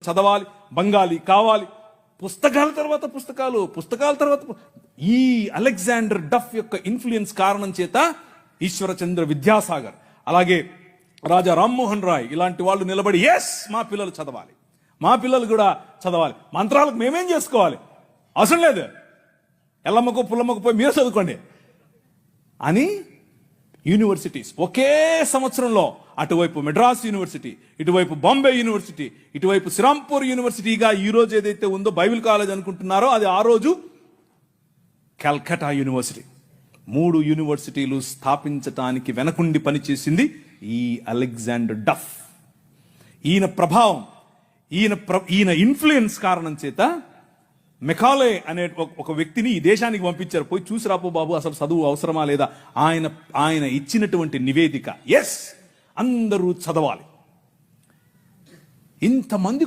చదవాలి, బెంగాలీ కావాలి, పుస్తకాల తర్వాత ఈ అలెగ్జాండర్ డఫ్ యొక్క ఇన్ఫ్లుయెన్స్ కారణం చేత ఈశ్వరచంద్ర విద్యాసాగర్, అలాగే రాజా రామ్మోహన్ రాయ్ ఇలాంటి వాళ్ళు నిలబడి మా పిల్లలు చదవాలి, మా పిల్లలు కూడా చదవాలి, మంత్రాలకు మేమేం చేసుకోవాలి, అవసరం లేదు, ఎల్లమ్మకు పుల్లమ్మకు పోయి మీరు చదువుకోండి అని యూనివర్సిటీస్ ఒకే సంవత్సరంలో అటువైపు మెడ్రాస్ యూనివర్సిటీ, ఇటువైపు బాంబే యూనివర్సిటీ, ఇటువైపు శ్రీరాంపూర్ యూనివర్సిటీగా ఈ రోజు ఏదైతే ఉందో బైబిల్ కాలేజ్ అనుకుంటున్నారో అది ఆ రోజు కల్కటా యూనివర్సిటీ. 3 యూనివర్సిటీలు స్థాపించటానికి వెనకుండి పనిచేసింది ఈ అలెగ్జాండర్ డఫ్. ఈయన ప్రభావం, ఈయన ఇన్ఫ్లుయెన్స్ కారణం చేత మెకాలే అనే ఒక వ్యక్తిని ఈ దేశానికి పంపించారు. పోయి చూసి రాపో బాబు, అసలు చదువు అవసరమా లేదా. ఆయన ఇచ్చినటువంటి నివేదిక, అందరూ చదవాలి. ఇంతమంది